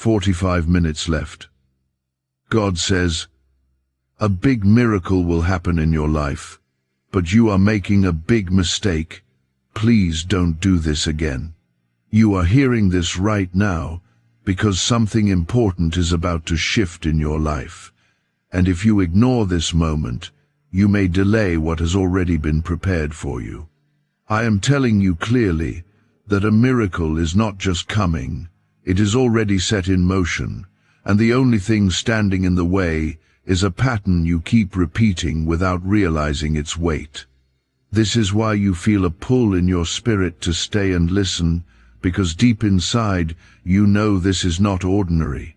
45 minutes left. God says, a big miracle will happen in your life, but you are making a big mistake. Please don't do this again. You are hearing this right now because something important is about to shift in your life. And if you ignore this moment, you may delay what has already been prepared for you. I am telling you clearly that a miracle is not just coming, it is already set in motion, and the only thing standing in the way is a pattern you keep repeating without realizing its weight. This is why you feel a pull in your spirit to stay and listen, because deep inside you know this is not ordinary.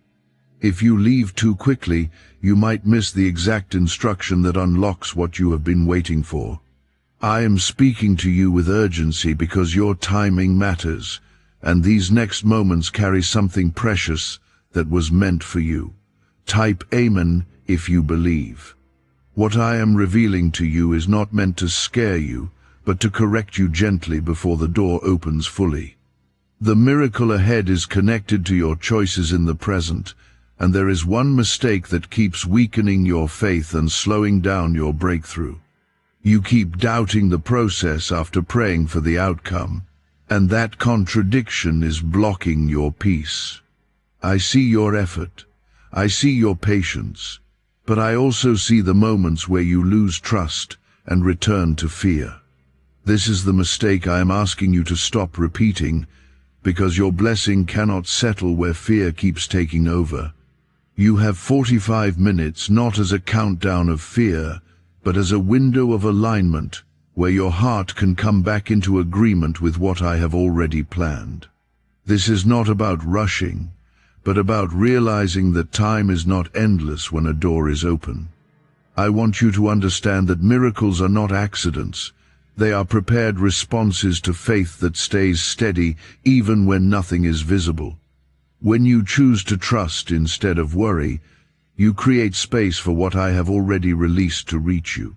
If you leave too quickly, you might miss the exact instruction that unlocks what you have been waiting for. I am speaking to you with urgency because your timing matters, and these next moments carry something precious that was meant for you. Type Amen if you believe. What I am revealing to you is not meant to scare you, but to correct you gently before the door opens fully. The miracle ahead is connected to your choices in the present, and there is one mistake that keeps weakening your faith and slowing down your breakthrough. You keep doubting the process after praying for the outcome, and that contradiction is blocking your peace. I see your effort, I see your patience, but I also see the moments where you lose trust and return to fear. This is the mistake I am asking you to stop repeating, because your blessing cannot settle where fear keeps taking over. You have 45 minutes not as a countdown of fear, but as a window of alignment where your heart can come back into agreement with what I have already planned. This is not about rushing, but about realizing that time is not endless when a door is open. I want you to understand that miracles are not accidents. They are prepared responses to faith that stays steady even when nothing is visible. When you choose to trust instead of worry, you create space for what I have already released to reach you.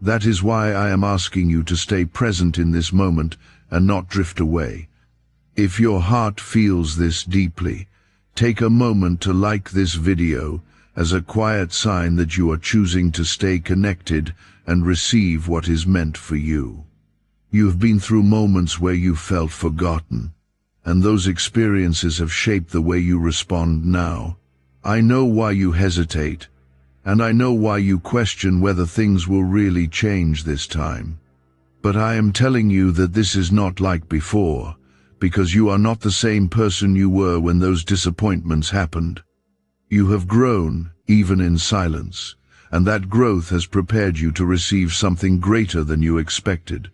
That is why I am asking you to stay present in this moment and not drift away. If your heart feels this deeply, take a moment to like this video as a quiet sign that you are choosing to stay connected and receive what is meant for you. You have been through moments where you felt forgotten, and those experiences have shaped the way you respond now. I know why you hesitate, and I know why you question whether things will really change this time. But I am telling you that this is not like before, because you are not the same person you were when those disappointments happened. You have grown, even in silence, and that growth has prepared you to receive something greater than you expected.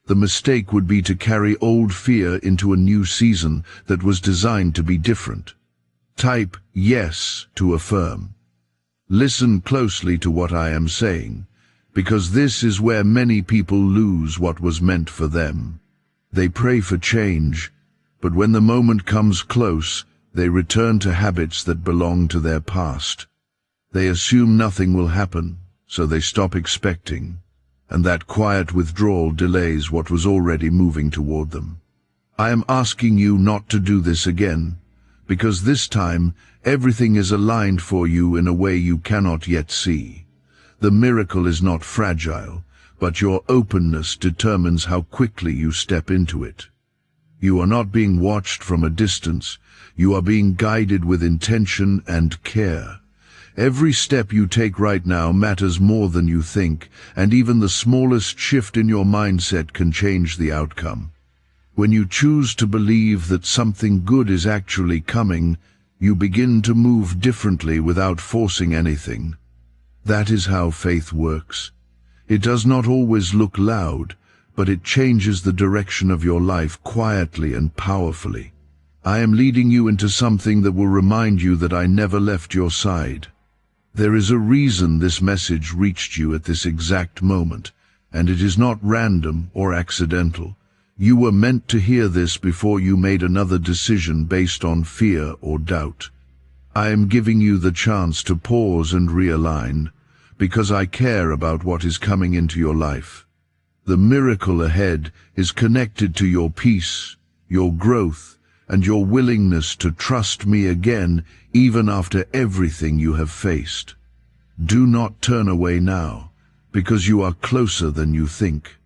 The mistake would be to carry old fear into a new season that was designed to be different. Type yes to affirm. Listen closely to what I am saying, because this is where many people lose what was meant for them. They pray for change, but when the moment comes close, they return to habits that belong to their past. They assume nothing will happen, so they stop expecting, and that quiet withdrawal delays what was already moving toward them. I am asking you not to do this again, because this time everything is aligned for you in a way you cannot yet see. The miracle is not fragile, but your openness determines how quickly you step into it. You are not being watched from a distance, you are being guided with intention and care. Every step you take right now matters more than you think, and even the smallest shift in your mindset can change the outcome. When you choose to believe that something good is actually coming, you begin to move differently without forcing anything. That is how faith works. It does not always look loud, but it changes the direction of your life quietly and powerfully. I am leading you into something that will remind you that I never left your side. There is a reason this message reached you at this exact moment, and it is not random or accidental. You were meant to hear this before you made another decision based on fear or doubt. I am giving you the chance to pause and realign, because I care about what is coming into your life. The miracle ahead is connected to your peace, your growth, and your willingness to trust me again even after everything you have faced. Do not turn away now, because you are closer than you think.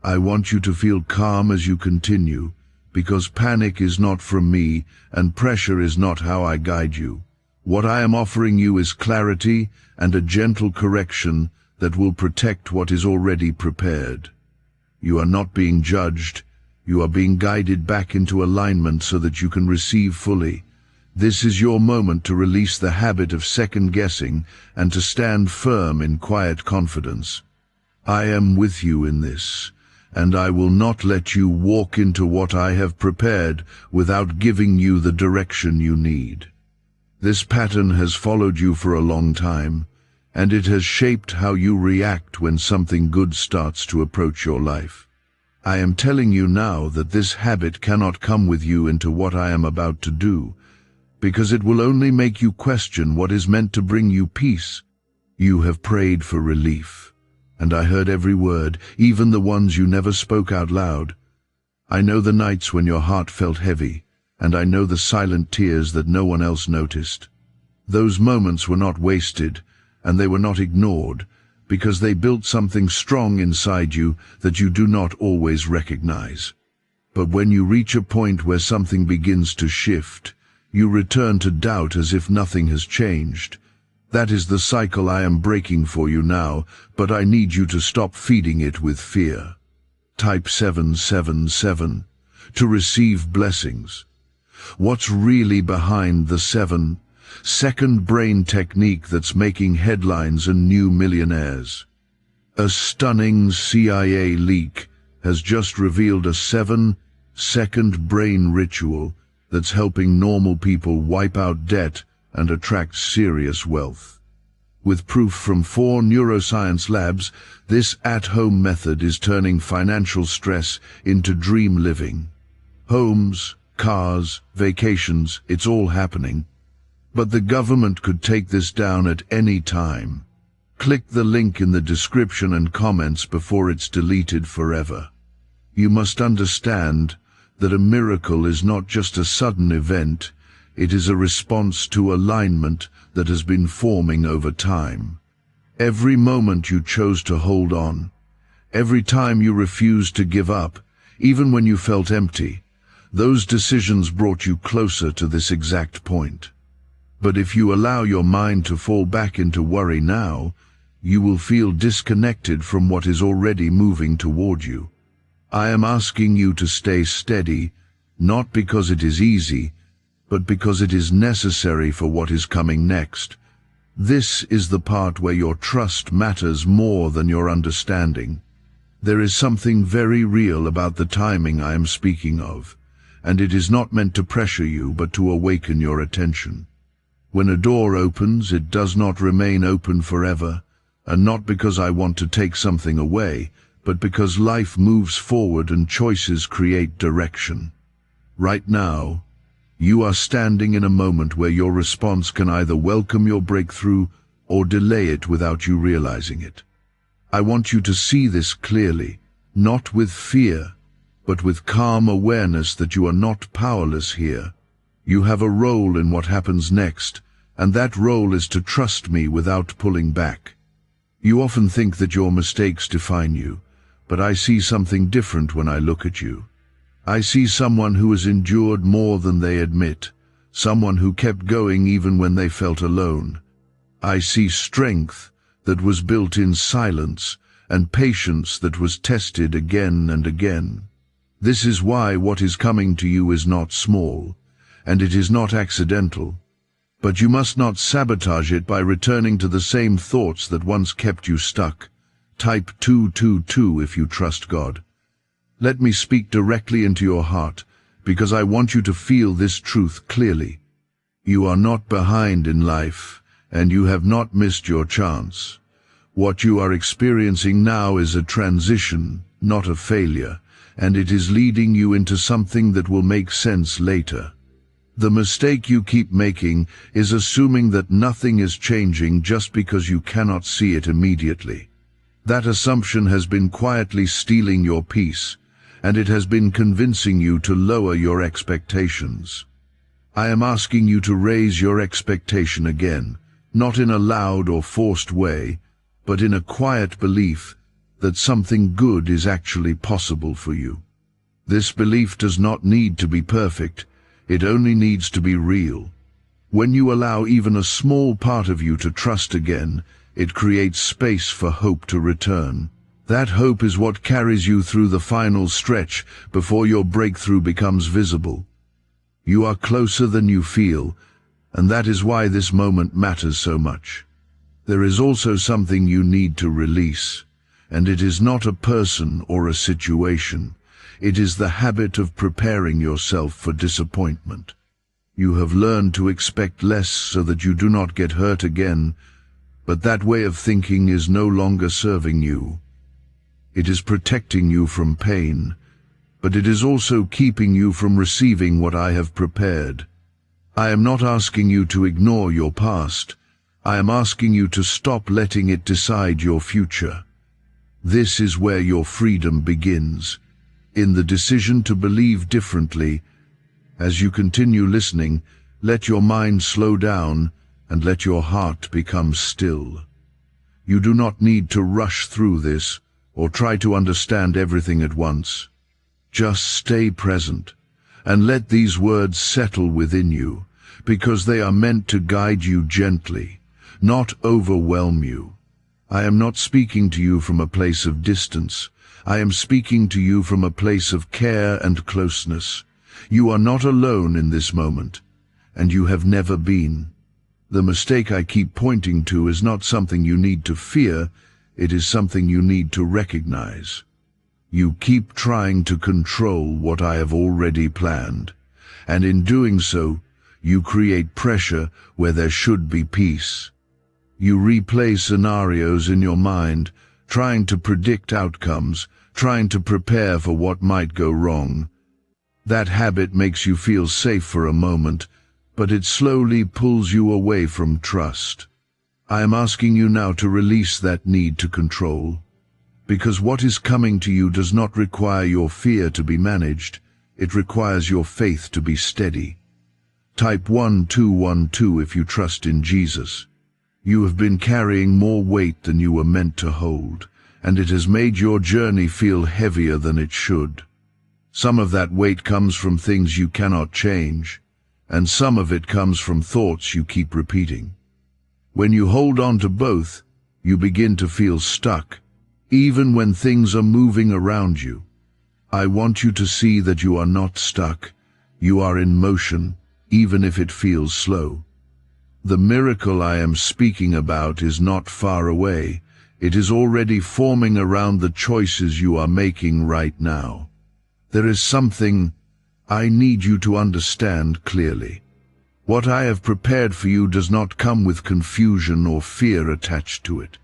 I want you to feel calm as you continue, because panic is not from me and pressure is not how I guide you. What I am offering you is clarity and a gentle correction that will protect what is already prepared. You are not being judged. You are being guided back into alignment so that you can receive fully. This is your moment to release the habit of second-guessing and to stand firm in quiet confidence. I am with you in this, and I will not let you walk into what I have prepared without giving you the direction you need. This pattern has followed you for a long time, and it has shaped how you react when something good starts to approach your life. I am telling you now that this habit cannot come with you into what I am about to do, because it will only make you question what is meant to bring you peace. You have prayed for relief, and I heard every word, even the ones you never spoke out loud. I know the nights when your heart felt heavy, and I know the silent tears that no one else noticed. Those moments were not wasted, and they were not ignored, because they built something strong inside you that you do not always recognize. But when you reach a point where something begins to shift, you return to doubt as if nothing has changed. That is the cycle I am breaking for you now, but I need you to stop feeding it with fear. Type 777 to receive blessings. What's really behind the 7 second brain technique that's making headlines and new millionaires? A stunning CIA leak has just revealed a 7-second brain ritual that's helping normal people wipe out debt and attract serious wealth. With proof from 4 neuroscience labs, this at-home method is turning financial stress into dream living. Homes, cars, vacations, it's all happening. But the government could take this down at any time. Click the link in the description and comments before it's deleted forever. You must understand that a miracle is not just a sudden event, it is a response to alignment that has been forming over time. Every moment you chose to hold on, every time you refused to give up, even when you felt empty, those decisions brought you closer to this exact point. But if you allow your mind to fall back into worry now, you will feel disconnected from what is already moving toward you. I am asking you to stay steady, not because it is easy, but because it is necessary for what is coming next. This is the part where your trust matters more than your understanding. There is something very real about the timing I am speaking of, and it is not meant to pressure you but to awaken your attention. When a door opens, it does not remain open forever, and not because I want to take something away, but because life moves forward and choices create direction. Right now, you are standing in a moment where your response can either welcome your breakthrough or delay it without you realizing it. I want you to see this clearly, not with fear, but with calm awareness that you are not powerless here. You have a role in what happens next, and that role is to trust me without pulling back. You often think that your mistakes define you, but I see something different when I look at you. I see someone who has endured more than they admit, someone who kept going even when they felt alone. I see strength that was built in silence and patience that was tested again and again. This is why what is coming to you is not small, and it is not accidental. But you must not sabotage it by returning to the same thoughts that once kept you stuck. Type 222 if you trust God. Let me speak directly into your heart, because I want you to feel this truth clearly. You are not behind in life, and you have not missed your chance. What you are experiencing now is a transition, not a failure, and it is leading you into something that will make sense later. The mistake you keep making is assuming that nothing is changing just because you cannot see it immediately. That assumption has been quietly stealing your peace, and it has been convincing you to lower your expectations. I am asking you to raise your expectation again, not in a loud or forced way, but in a quiet belief that something good is actually possible for you. This belief does not need to be perfect, it only needs to be real. When you allow even a small part of you to trust again, it creates space for hope to return. That hope is what carries you through the final stretch before your breakthrough becomes visible. You are closer than you feel, and that is why this moment matters so much. There is also something you need to release, and it is not a person or a situation. It is the habit of preparing yourself for disappointment. You have learned to expect less so that you do not get hurt again, but that way of thinking is no longer serving you. It is protecting you from pain, but it is also keeping you from receiving what I have prepared. I am not asking you to ignore your past. I am asking you to stop letting it decide your future. This is where your freedom begins, in the decision to believe differently. As you continue listening, let your mind slow down and let your heart become still. You do not need to rush through this or try to understand everything at once. Just stay present and let these words settle within you, because they are meant to guide you gently, not overwhelm you. I am not speaking to you from a place of distance. I am speaking to you from a place of care and closeness. You are not alone in this moment, and you have never been. The mistake I keep pointing to is not something you need to fear, it is something you need to recognize. You keep trying to control what I have already planned, and in doing so, you create pressure where there should be peace. You replay scenarios in your mind, trying to predict outcomes, trying to prepare for what might go wrong. That habit makes you feel safe for a moment, but it slowly pulls you away from trust. I am asking you now to release that need to control, because what is coming to you does not require your fear to be managed, it requires your faith to be steady. Type 1212 if you trust in Jesus. You have been carrying more weight than you were meant to hold, and it has made your journey feel heavier than it should. Some of that weight comes from things you cannot change, and some of it comes from thoughts you keep repeating. When you hold on to both, you begin to feel stuck, even when things are moving around you. I want you to see that you are not stuck. You are in motion, even if it feels slow. The miracle I am speaking about is not far away. It is already forming around the choices you are making right now. There is something I need you to understand clearly. What I have prepared for you does not come with confusion or fear attached to it.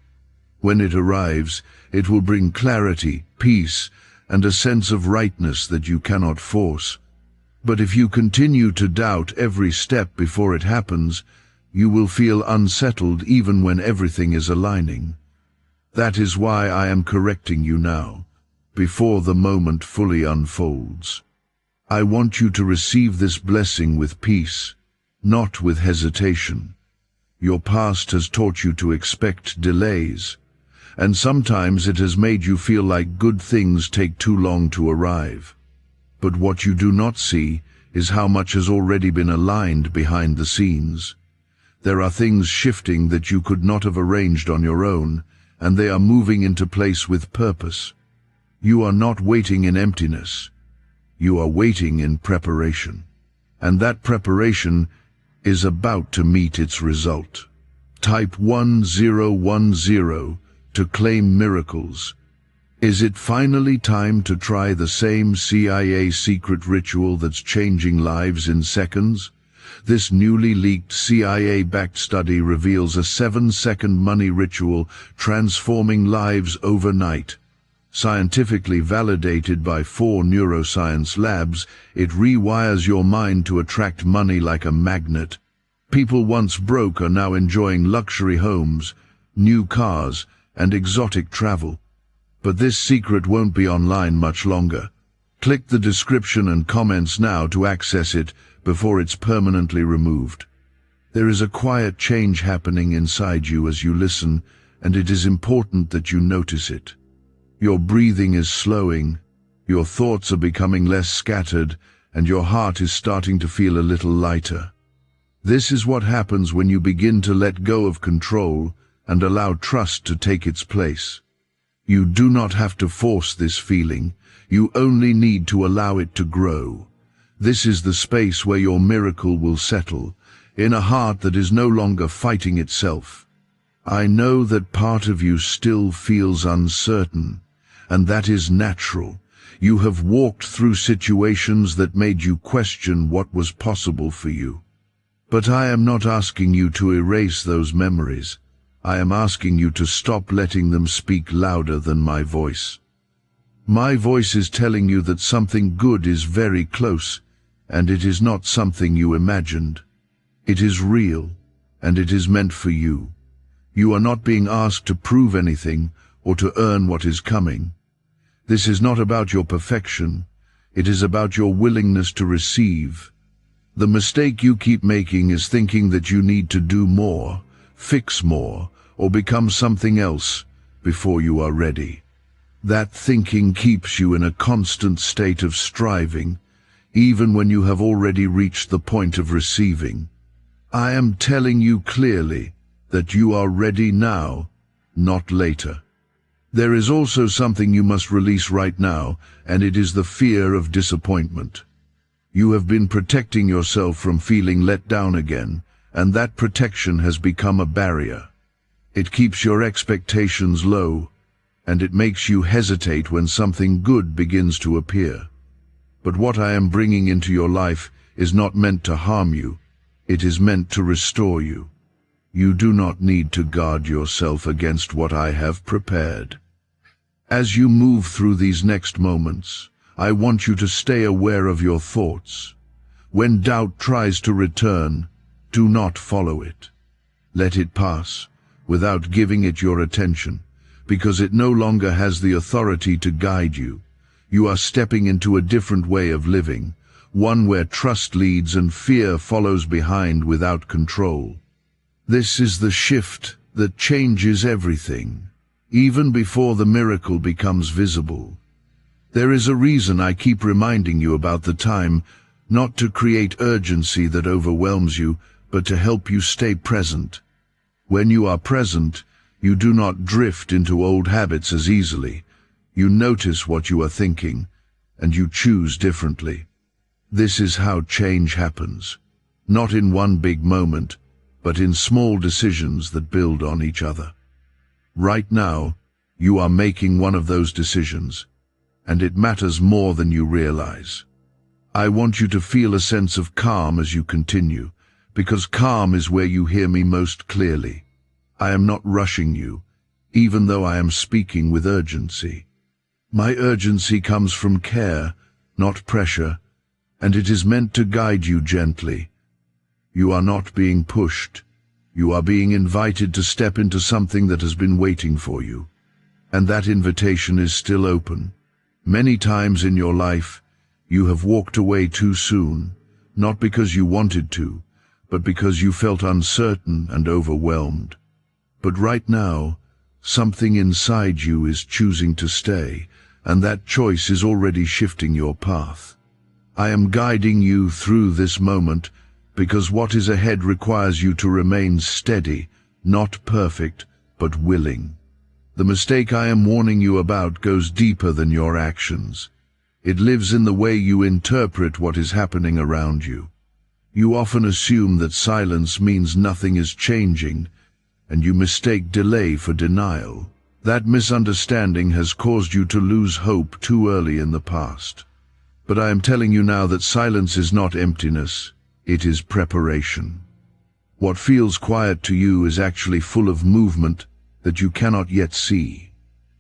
When it arrives, it will bring clarity, peace, and a sense of rightness that you cannot force. But if you continue to doubt every step before it happens, you will feel unsettled even when everything is aligning. That is why I am correcting you now, before the moment fully unfolds. I want you to receive this blessing with peace, not with hesitation. Your past has taught you to expect delays, and sometimes it has made you feel like good things take too long to arrive. But what you do not see is how much has already been aligned behind the scenes. There are things shifting that you could not have arranged on your own, and they are moving into place with purpose. You are not waiting in emptiness. You are waiting in preparation. And that preparation is about to meet its result. Type 1010 to claim miracles. Is it finally time to try the same CIA secret ritual that's changing lives in seconds? This newly leaked CIA-backed study reveals a 7-second money ritual transforming lives overnight. Scientifically validated by 4 neuroscience labs, it rewires your mind to attract money like a magnet. People once broke are now enjoying luxury homes, new cars, and exotic travel. But this secret won't be online much longer. Click the description and comments now to access it before it's permanently removed. There is a quiet change happening inside you as you listen, and it is important that you notice it. Your breathing is slowing, your thoughts are becoming less scattered, and your heart is starting to feel a little lighter. This is what happens when you begin to let go of control and allow trust to take its place. You do not have to force this feeling, you only need to allow it to grow. This is the space where your miracle will settle, in a heart that is no longer fighting itself. I know that part of you still feels uncertain, and that is natural. You have walked through situations that made you question what was possible for you. But I am not asking you to erase those memories. I am asking you to stop letting them speak louder than my voice. My voice is telling you that something good is very close, and it is not something you imagined. It is real, and it is meant for you. You are not being asked to prove anything or to earn what is coming. This is not about your perfection. It is about your willingness to receive. The mistake you keep making is thinking that you need to do more, fix more, or become something else before you are ready. That thinking keeps you in a constant state of striving, even when you have already reached the point of receiving. I am telling you clearly that you are ready now, not later. There is also something you must release right now, and it is the fear of disappointment. You have been protecting yourself from feeling let down again, and that protection has become a barrier. It keeps your expectations low, and it makes you hesitate when something good begins to appear. But what I am bringing into your life is not meant to harm you. It is meant to restore you. You do not need to guard yourself against what I have prepared. As you move through these next moments, I want you to stay aware of your thoughts. When doubt tries to return, do not follow it. Let it pass, without giving it your attention, because it no longer has the authority to guide you. You are stepping into a different way of living, one where trust leads and fear follows behind without control. This is the shift that changes everything, even before the miracle becomes visible. There is a reason I keep reminding you about the time, not to create urgency that overwhelms you, but to help you stay present. When you are present, you do not drift into old habits as easily. You notice what you are thinking, and you choose differently. This is how change happens, not in one big moment, but in small decisions that build on each other. Right now, you are making one of those decisions, and it matters more than you realize. I want you to feel a sense of calm as you continue, because calm is where you hear me most clearly. I am not rushing you, even though I am speaking with urgency. My urgency comes from care, not pressure, and it is meant to guide you gently. You are not being pushed. You are being invited to step into something that has been waiting for you. And that invitation is still open. Many times in your life, you have walked away too soon, not because you wanted to, but because you felt uncertain and overwhelmed. But right now, something inside you is choosing to stay, and that choice is already shifting your path. I am guiding you through this moment because what is ahead requires you to remain steady, not perfect, but willing. The mistake I am warning you about goes deeper than your actions. It lives in the way you interpret what is happening around you. You often assume that silence means nothing is changing, and you mistake delay for denial. That misunderstanding has caused you to lose hope too early in the past. But I am telling you now that silence is not emptiness, it is preparation. What feels quiet to you is actually full of movement that you cannot yet see.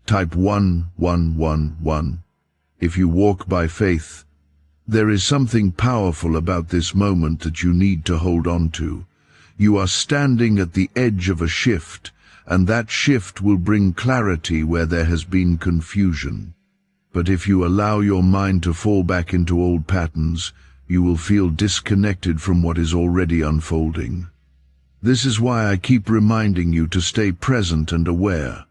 Type 1111. If you walk by faith, there is something powerful about this moment that you need to hold on to. You are standing at the edge of a shift, and that shift will bring clarity where there has been confusion. But if you allow your mind to fall back into old patterns, you will feel disconnected from what is already unfolding. This is why I keep reminding you to stay present and aware.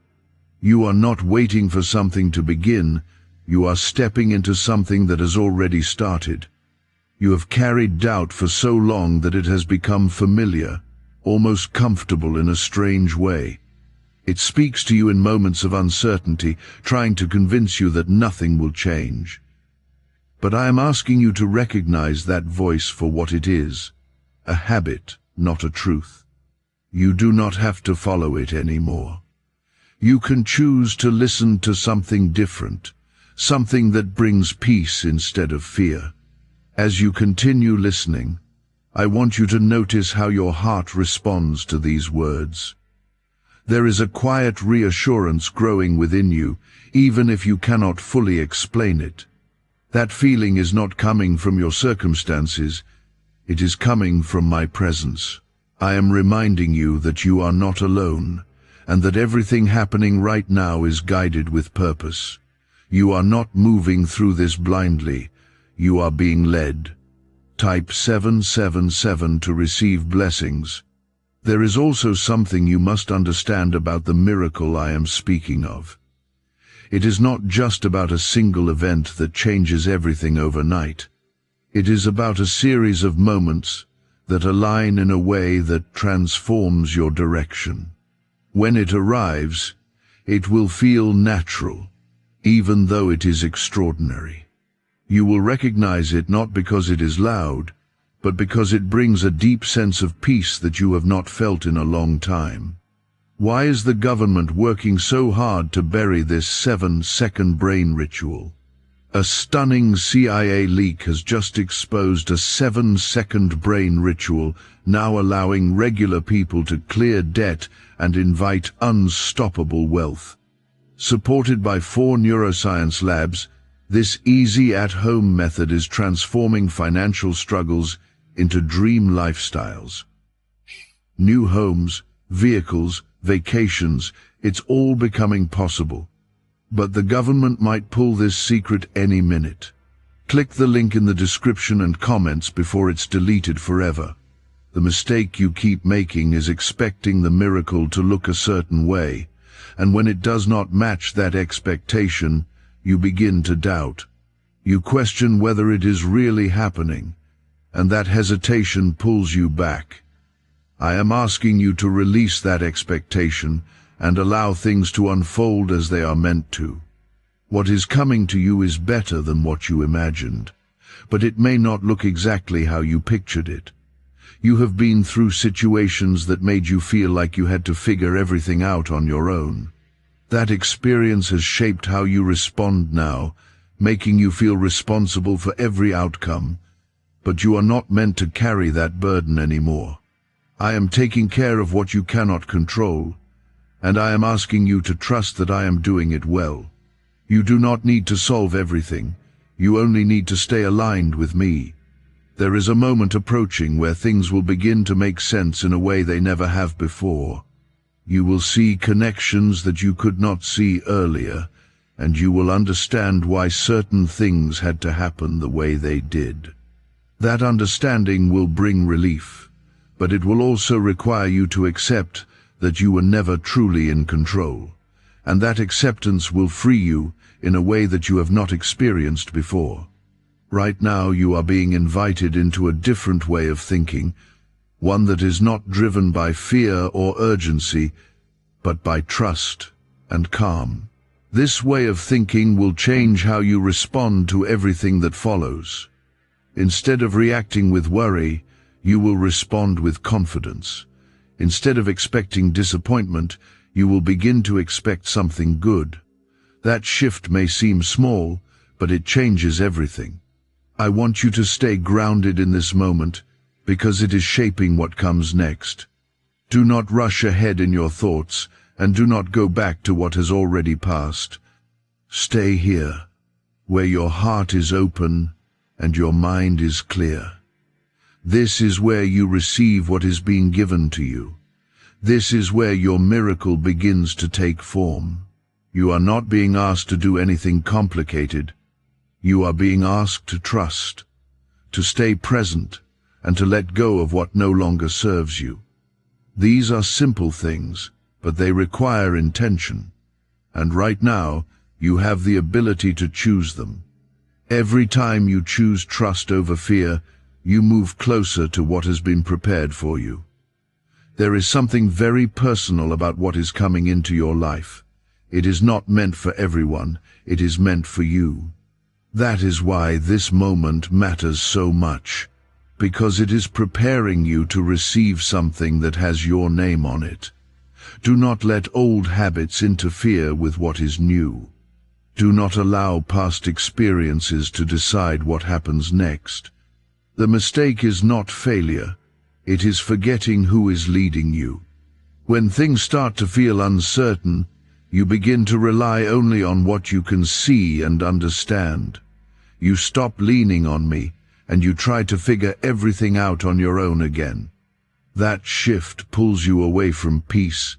You are not waiting for something to begin, you are stepping into something that has already started. You have carried doubt for so long that it has become familiar, almost comfortable in a strange way. It speaks to you in moments of uncertainty, trying to convince you that nothing will change. But I am asking you to recognize that voice for what it is, a habit, not a truth. You do not have to follow it anymore. You can choose to listen to something different, something that brings peace instead of fear. As you continue listening, I want you to notice how your heart responds to these words. There is a quiet reassurance growing within you, even if you cannot fully explain it. That feeling is not coming from your circumstances, it is coming from my presence. I am reminding you that you are not alone, and that everything happening right now is guided with purpose. You are not moving through this blindly. You are being led. Type 777 to receive blessings. There is also something you must understand about the miracle I am speaking of. It is not just about a single event that changes everything overnight. It is about a series of moments that align in a way that transforms your direction. When it arrives, it will feel natural, even though it is extraordinary. You will recognize it not because it is loud, but because it brings a deep sense of peace that you have not felt in a long time. Why is the government working so hard to bury this 7-second brain ritual? A stunning CIA leak has just exposed a 7-second brain ritual, now allowing regular people to clear debt and invite unstoppable wealth. Supported by 4 neuroscience labs, this easy at-home method is transforming financial struggles into dream lifestyles. New homes, vehicles, vacations, it's all becoming possible. But the government might pull this secret any minute. Click the link in the description and comments before it's deleted forever. The mistake you keep making is expecting the miracle to look a certain way, and when it does not match that expectation, you begin to doubt. You question whether it is really happening, and that hesitation pulls you back. I am asking you to release that expectation and allow things to unfold as they are meant to. What is coming to you is better than what you imagined, but it may not look exactly how you pictured it. You have been through situations that made you feel like you had to figure everything out on your own. That experience has shaped how you respond now, making you feel responsible for every outcome. But you are not meant to carry that burden anymore. I am taking care of what you cannot control, and I am asking you to trust that I am doing it well. You do not need to solve everything. You only need to stay aligned with me. There is a moment approaching where things will begin to make sense in a way they never have before. You will see connections that you could not see earlier, and you will understand why certain things had to happen the way they did. That understanding will bring relief, but it will also require you to accept that you were never truly in control, and that acceptance will free you in a way that you have not experienced before. Right now you are being invited into a different way of thinking, one that is not driven by fear or urgency, but by trust and calm. This way of thinking will change how you respond to everything that follows. Instead of reacting with worry, you will respond with confidence. Instead of expecting disappointment, you will begin to expect something good. That shift may seem small, but it changes everything. I want you to stay grounded in this moment, because it is shaping what comes next. Do not rush ahead in your thoughts, and do not go back to what has already passed. Stay here, where your heart is open and your mind is clear. This is where you receive what is being given to you. This is where your miracle begins to take form. You are not being asked to do anything complicated. You are being asked to trust, to stay present, and to let go of what no longer serves you. These are simple things, but they require intention. And right now, you have the ability to choose them. Every time you choose trust over fear, you move closer to what has been prepared for you. There is something very personal about what is coming into your life. It is not meant for everyone, it is meant for you. That is why this moment matters so much, because it is preparing you to receive something that has your name on it. Do not let old habits interfere with what is new. Do not allow past experiences to decide what happens next. The mistake is not failure, it is forgetting who is leading you. When things start to feel uncertain, you begin to rely only on what you can see and understand. You stop leaning on me, and you try to figure everything out on your own again. That shift pulls you away from peace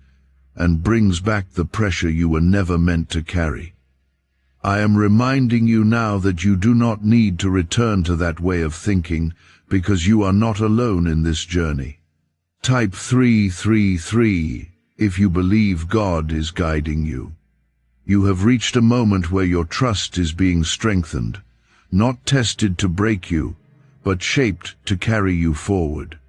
and brings back the pressure you were never meant to carry. I am reminding you now that you do not need to return to that way of thinking, because you are not alone in this journey. Type 333 if you believe God is guiding you. You have reached a moment where your trust is being strengthened, not tested to break you, but shaped to carry you forward.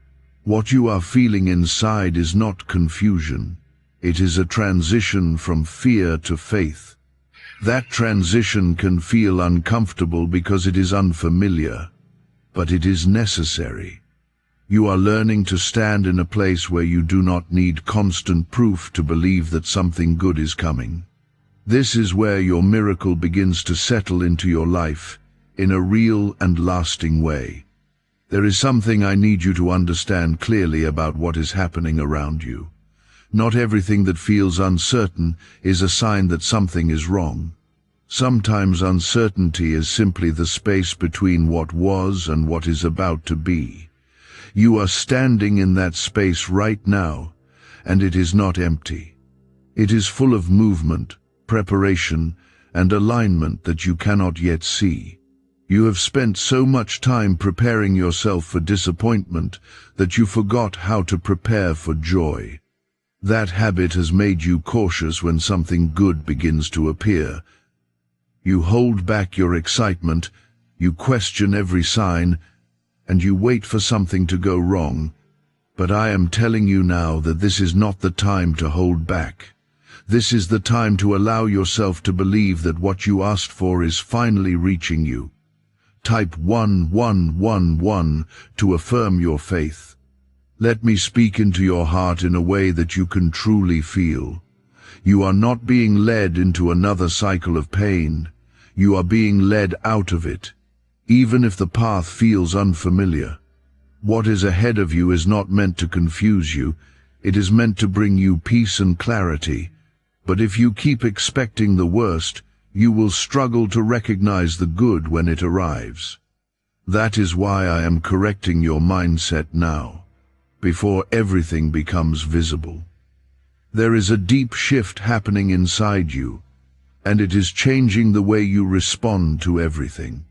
What you are feeling inside is not confusion. It is a transition from fear to faith. That transition can feel uncomfortable because it is unfamiliar, but it is necessary. You are learning to stand in a place where you do not need constant proof to believe that something good is coming. This is where your miracle begins to settle into your life in a real and lasting way. There is something I need you to understand clearly about what is happening around you. Not everything that feels uncertain is a sign that something is wrong. Sometimes uncertainty is simply the space between what was and what is about to be. You are standing in that space right now, and it is not empty. It is full of movement, preparation, and alignment that you cannot yet see. You have spent so much time preparing yourself for disappointment that you forgot how to prepare for joy. That habit has made you cautious when something good begins to appear. You hold back your excitement, you question every sign, and you wait for something to go wrong. But I am telling you now that this is not the time to hold back. This is the time to allow yourself to believe that what you asked for is finally reaching you. Type 1111 to affirm your faith. Let me speak into your heart in a way that you can truly feel. You are not being led into another cycle of pain. You are being led out of it, even if the path feels unfamiliar. What is ahead of you is not meant to confuse you. It is meant to bring you peace and clarity. But if you keep expecting the worst, you will struggle to recognize the good when it arrives. That is why I am correcting your mindset now, before everything becomes visible. There is a deep shift happening inside you, and it is changing the way you respond to everything.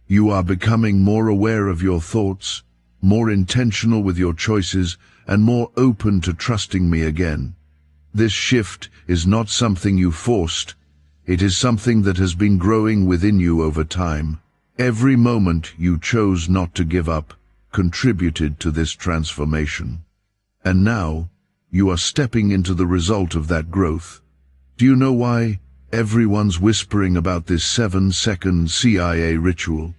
You are becoming more aware of your thoughts, more intentional with your choices, and more open to trusting me again. This shift is not something you forced. It is something that has been growing within you over time. Every moment you chose not to give up contributed to this transformation. And now, you are stepping into the result of that growth. Do you know why everyone's whispering about this 7-second CIA ritual?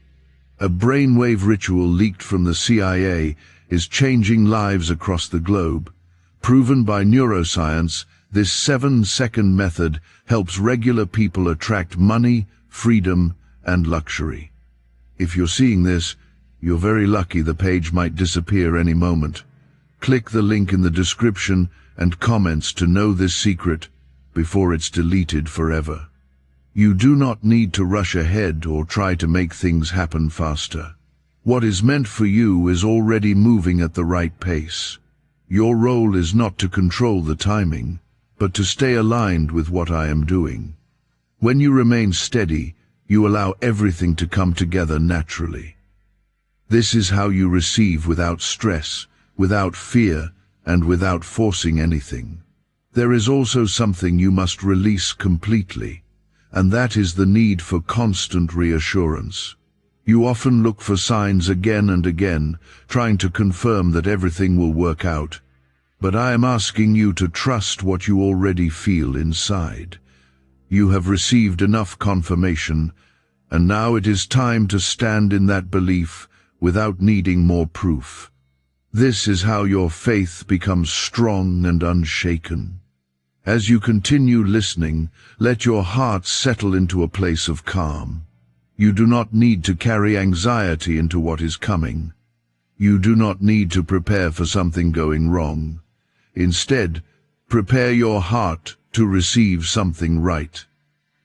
A brainwave ritual leaked from the CIA is changing lives across the globe. Proven by neuroscience, this 7-second method helps regular people attract money, freedom, and luxury. If you're seeing this, you're very lucky. The page might disappear any moment. Click the link in the description and comments to know this secret before it's deleted forever. You do not need to rush ahead or try to make things happen faster. What is meant for you is already moving at the right pace. Your role is not to control the timing, but to stay aligned with what I am doing. When you remain steady, you allow everything to come together naturally. This is how you receive without stress, without fear, and without forcing anything. There is also something you must release completely, and that is the need for constant reassurance. You often look for signs again and again, trying to confirm that everything will work out. But I am asking you to trust what you already feel inside. You have received enough confirmation, and now it is time to stand in that belief without needing more proof. This is how your faith becomes strong and unshaken. As you continue listening, let your heart settle into a place of calm. You do not need to carry anxiety into what is coming. You do not need to prepare for something going wrong. Instead, prepare your heart to receive something right.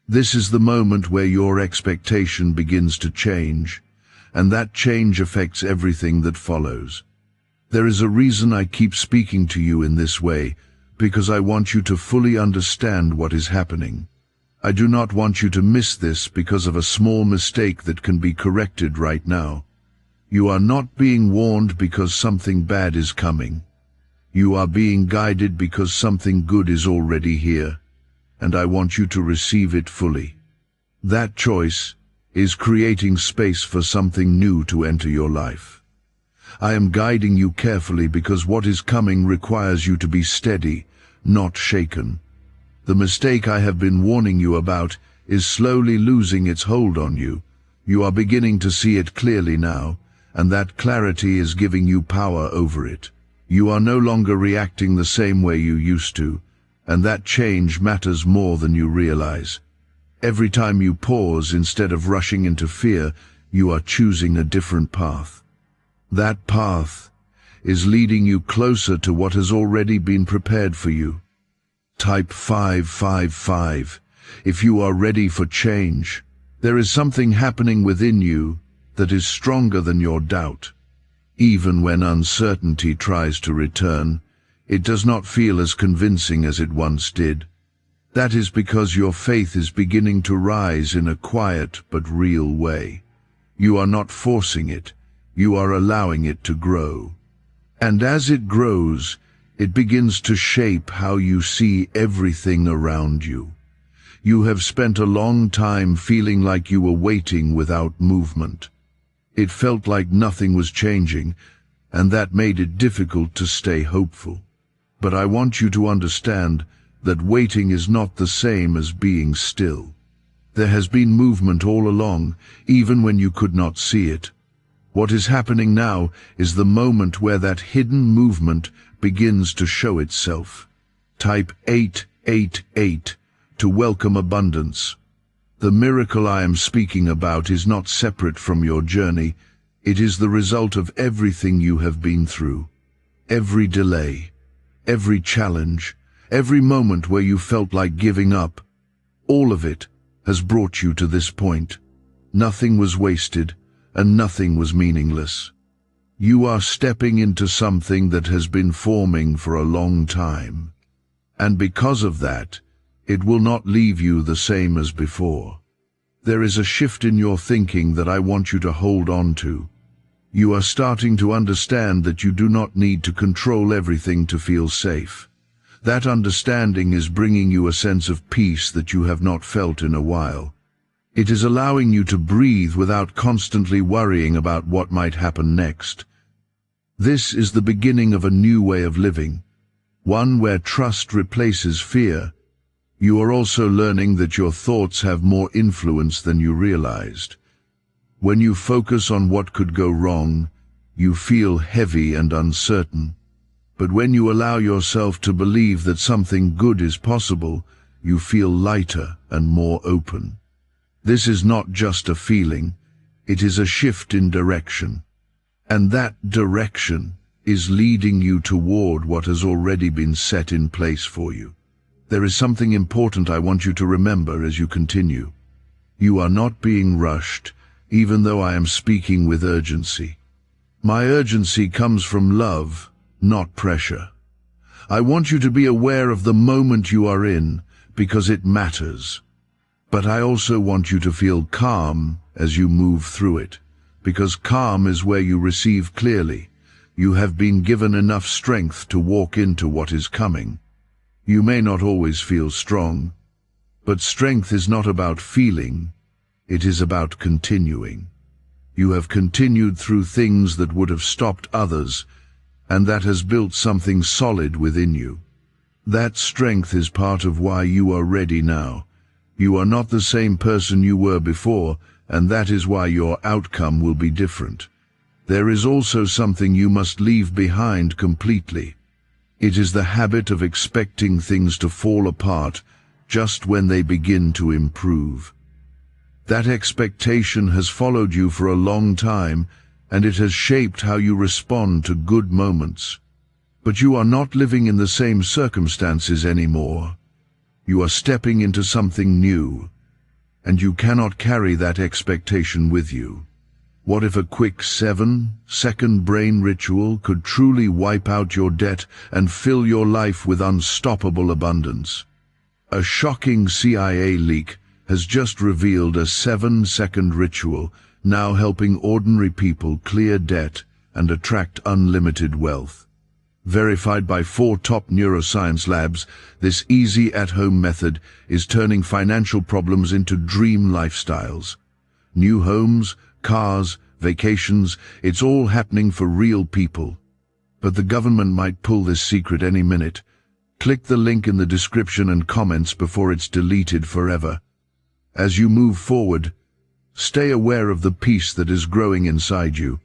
This is the moment where your expectation begins to change, and that change affects everything that follows. There is a reason I keep speaking to you in this way, because I want you to fully understand what is happening. I do not want you to miss this because of a small mistake that can be corrected right now. You are not being warned because something bad is coming. You are being guided because something good is already here, and I want you to receive it fully. That choice is creating space for something new to enter your life. I am guiding you carefully because what is coming requires you to be steady, not shaken. The mistake I have been warning you about is slowly losing its hold on you. You are beginning to see it clearly now, and that clarity is giving you power over it. You are no longer reacting the same way you used to, and that change matters more than you realize. Every time you pause instead of rushing into fear, you are choosing a different path. That path is leading you closer to what has already been prepared for you. Type 555 if you are ready for change. There is something happening within you that is stronger than your doubt. Even when uncertainty tries to return, it does not feel as convincing as it once did. That is because your faith is beginning to rise in a quiet but real way. You are not forcing it, you are allowing it to grow. And as it grows, it begins to shape how you see everything around you. You have spent a long time feeling like you were waiting without movement. It felt like nothing was changing, and that made it difficult to stay hopeful. But I want you to understand that waiting is not the same as being still. There has been movement all along, even when you could not see it. What is happening now is the moment where that hidden movement begins to show itself. Type 888 to welcome abundance. The miracle I am speaking about is not separate from your journey. It is the result of everything you have been through. Every delay, every challenge, every moment where you felt like giving up, all of it has brought you to this point. Nothing was wasted, and nothing was meaningless. You are stepping into something that has been forming for a long time. And because of that, it will not leave you the same as before. There is a shift in your thinking that I want you to hold on to. You are starting to understand that you do not need to control everything to feel safe. That understanding is bringing you a sense of peace that you have not felt in a while. It is allowing you to breathe without constantly worrying about what might happen next. This is the beginning of a new way of living, one where trust replaces fear. You are also learning that your thoughts have more influence than you realized. When you focus on what could go wrong, you feel heavy and uncertain. But when you allow yourself to believe that something good is possible, you feel lighter and more open. This is not just a feeling, it is a shift in direction. And that direction is leading you toward what has already been set in place for you. There is something important I want you to remember as you continue. You are not being rushed, even though I am speaking with urgency. My urgency comes from love, not pressure. I want you to be aware of the moment you are in, because it matters. But I also want you to feel calm as you move through it, because calm is where you receive clearly. You have been given enough strength to walk into what is coming. You may not always feel strong, but strength is not about feeling, it is about continuing. You have continued through things that would have stopped others, and that has built something solid within you. That strength is part of why you are ready now. You are not the same person you were before, and that is why your outcome will be different. There is also something you must leave behind completely. It is the habit of expecting things to fall apart just when they begin to improve. That expectation has followed you for a long time, and it has shaped how you respond to good moments. But you are not living in the same circumstances anymore. You are stepping into something new, and you cannot carry that expectation with you. What if a quick 7-second brain ritual could truly wipe out your debt and fill your life with unstoppable abundance? A shocking CIA leak has just revealed a 7-second ritual now helping ordinary people clear debt and attract unlimited wealth. Verified by 4 top neuroscience labs, this easy at-home method is turning financial problems into dream lifestyles. New homes, cars, vacations, it's all happening for real people. But the government might pull this secret any minute. Click the link in the description and comments before it's deleted forever. As you move forward, stay aware of the peace that is growing inside you.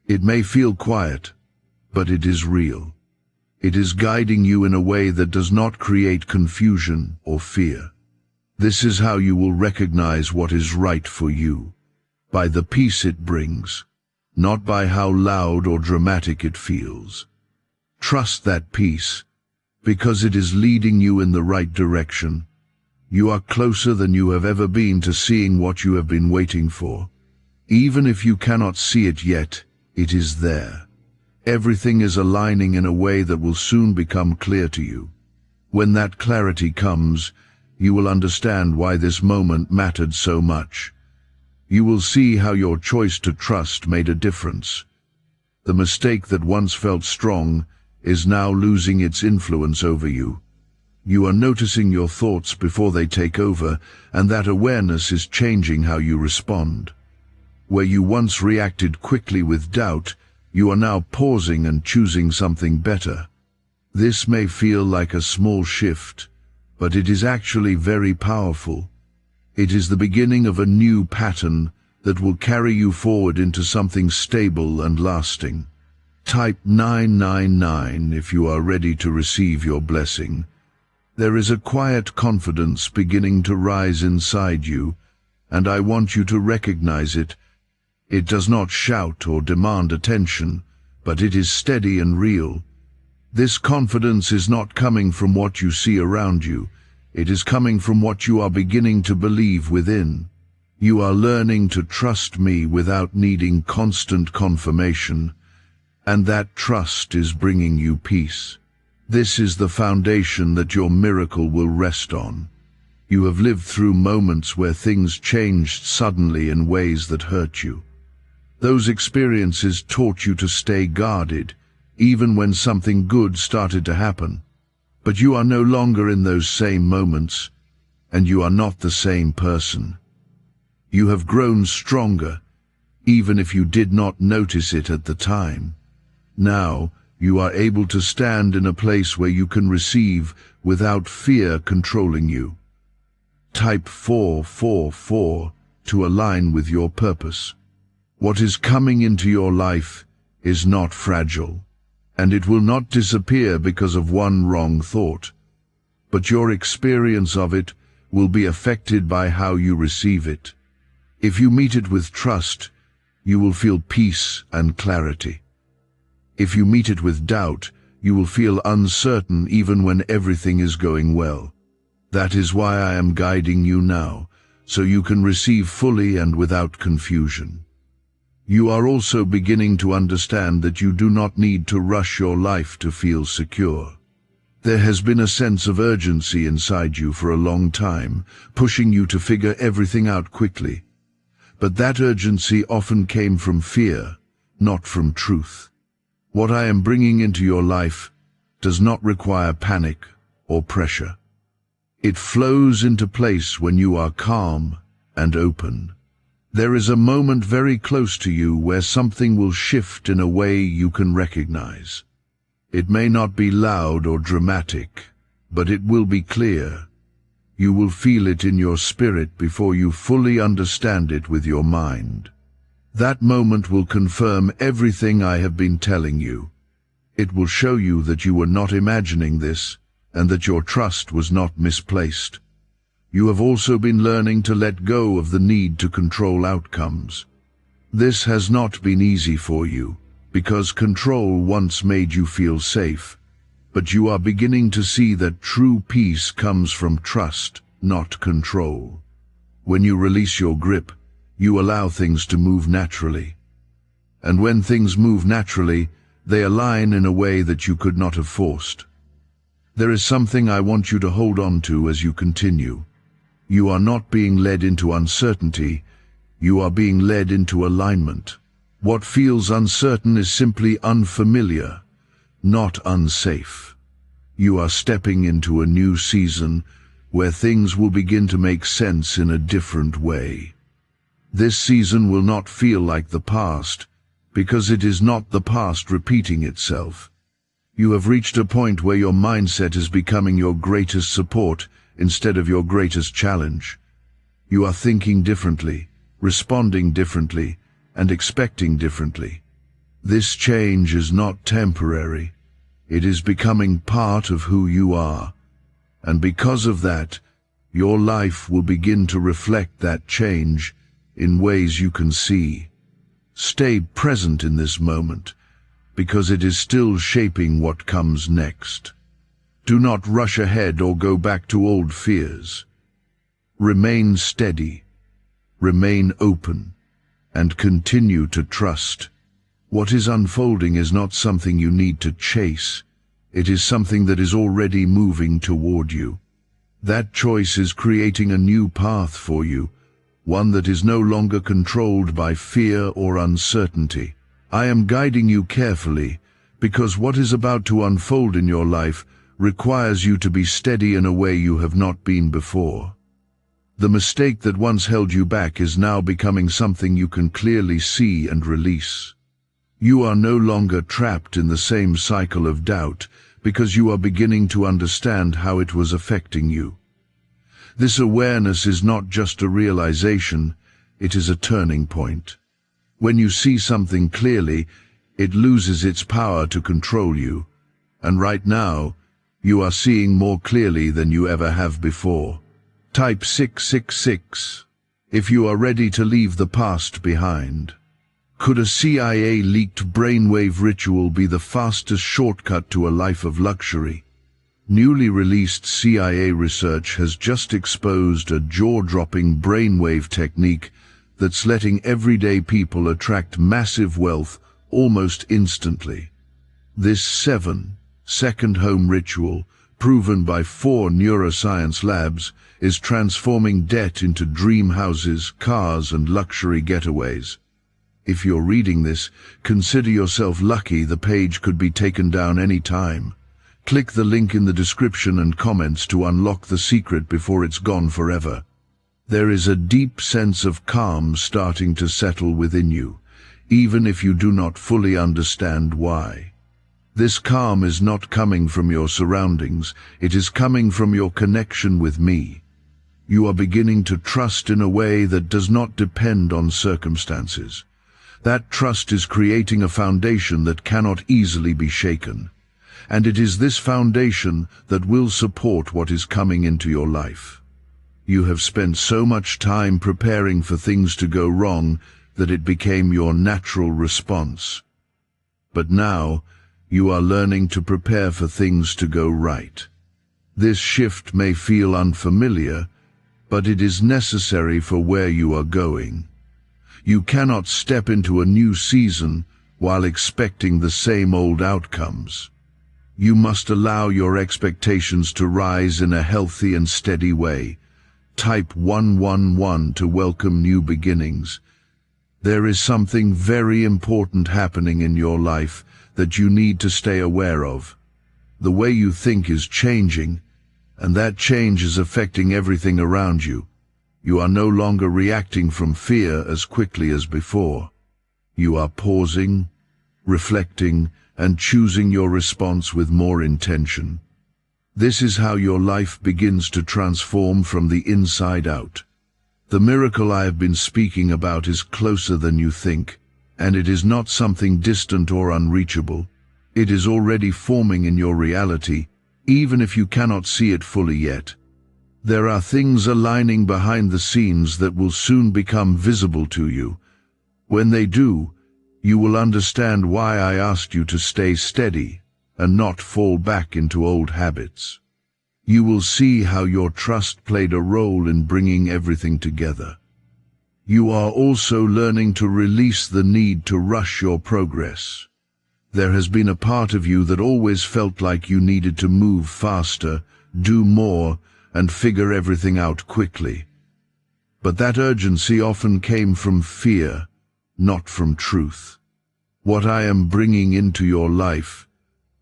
It may feel quiet, but it is real. It is guiding you in a way that does not create confusion or fear. This is how you will recognize what is right for you, by the peace it brings, not by how loud or dramatic it feels. Trust that peace, because it is leading you in the right direction. You are closer than you have ever been to seeing what you have been waiting for. Even if you cannot see it yet, it is there. Everything is aligning in a way that will soon become clear to you. When that clarity comes, you will understand why this moment mattered so much. You will see how your choice to trust made a difference. The mistake that once felt strong is now losing its influence over you. You are noticing your thoughts before they take over, and that awareness is changing how you respond. Where you once reacted quickly with doubt, you are now pausing and choosing something better. This may feel like a small shift, but it is actually very powerful. It is the beginning of a new pattern that will carry you forward into something stable and lasting. Type 999 if you are ready to receive your blessing. There is a quiet confidence beginning to rise inside you, and I want you to recognize it. It does not shout or demand attention, but it is steady and real. This confidence is not coming from what you see around you. It is coming from what you are beginning to believe within. You are learning to trust me without needing constant confirmation, and that trust is bringing you peace. This is the foundation that your miracle will rest on. You have lived through moments where things changed suddenly in ways that hurt you. Those experiences taught you to stay guarded, even when something good started to happen. But you are no longer in those same moments, and you are not the same person. You have grown stronger, even if you did not notice it at the time. Now, you are able to stand in a place where you can receive without fear controlling you. Type 444 to align with your purpose. What is coming into your life is not fragile, and it will not disappear because of one wrong thought. But your experience of it will be affected by how you receive it. If you meet it with trust, you will feel peace and clarity. If you meet it with doubt, you will feel uncertain even when everything is going well. That is why I am guiding you now, so you can receive fully and without confusion. You are also beginning to understand that you do not need to rush your life to feel secure. There has been a sense of urgency inside you for a long time, pushing you to figure everything out quickly. But that urgency often came from fear, not from truth. What I am bringing into your life does not require panic or pressure. It flows into place when you are calm and open. There is a moment very close to you where something will shift in a way you can recognize. It may not be loud or dramatic, but it will be clear. You will feel it in your spirit before you fully understand it with your mind. That moment will confirm everything I have been telling you. It will show you that you were not imagining this, and that your trust was not misplaced. You have also been learning to let go of the need to control outcomes. This has not been easy for you, because control once made you feel safe. But you are beginning to see that true peace comes from trust, not control. When you release your grip, you allow things to move naturally. And when things move naturally, they align in a way that you could not have forced. There is something I want you to hold on to as you continue. You are not being led into uncertainty, you are being led into alignment. What feels uncertain is simply unfamiliar, not unsafe. You are stepping into a new season where things will begin to make sense in a different way. This season will not feel like the past, because it is not the past repeating itself. You have reached a point where your mindset is becoming your greatest support instead of your greatest challenge. You are thinking differently, responding differently, and expecting differently. This change is not temporary. It is becoming part of who you are. And because of that, your life will begin to reflect that change in ways you can see. Stay present in this moment, because it is still shaping what comes next. Do not rush ahead or go back to old fears. Remain steady, remain open, and continue to trust. What is unfolding is not something you need to chase. It is something that is already moving toward you. That choice is creating a new path for you, one that is no longer controlled by fear or uncertainty. I am guiding you carefully, because what is about to unfold in your life requires you to be steady in a way you have not been before. The mistake that once held you back is now becoming something you can clearly see and release. You are no longer trapped in the same cycle of doubt because you are beginning to understand how it was affecting you. This awareness is not just a realization, it is a turning point. When you see something clearly, it loses its power to control you. And right now, you are seeing more clearly than you ever have before. Type 666 if you are ready to leave the past behind. Could a CIA-leaked brainwave ritual be the fastest shortcut to a life of luxury? Newly released CIA research has just exposed a jaw-dropping brainwave technique that's letting everyday people attract massive wealth almost instantly. This 7-second home ritual, proven by 4 neuroscience labs, is transforming debt into dream houses, cars, and luxury getaways. If you're reading this, consider yourself lucky. The page could be taken down any time. Click the link in the description and comments to unlock the secret before it's gone forever. There is a deep sense of calm starting to settle within you, even if you do not fully understand why. This calm is not coming from your surroundings, it is coming from your connection with me. You are beginning to trust in a way that does not depend on circumstances. That trust is creating a foundation that cannot easily be shaken. And it is this foundation that will support what is coming into your life. You have spent so much time preparing for things to go wrong that it became your natural response. But now, you are learning to prepare for things to go right. This shift may feel unfamiliar, but it is necessary for where you are going. You cannot step into a new season while expecting the same old outcomes. You must allow your expectations to rise in a healthy and steady way. Type 111 to welcome new beginnings. There is something very important happening in your life that you need to stay aware of. The way you think is changing, and that change is affecting everything around you. You are no longer reacting from fear as quickly as before. You are pausing, reflecting, and choosing your response with more intention. This is how your life begins to transform from the inside out. The miracle I have been speaking about is closer than you think, and it is not something distant or unreachable. It is already forming in your reality, even if you cannot see it fully yet. There are things aligning behind the scenes that will soon become visible to you. When they do, you will understand why I asked you to stay steady and not fall back into old habits. You will see how your trust played a role in bringing everything together. You are also learning to release the need to rush your progress. There has been a part of you that always felt like you needed to move faster, do more, and figure everything out quickly. But that urgency often came from fear, not from truth. What I am bringing into your life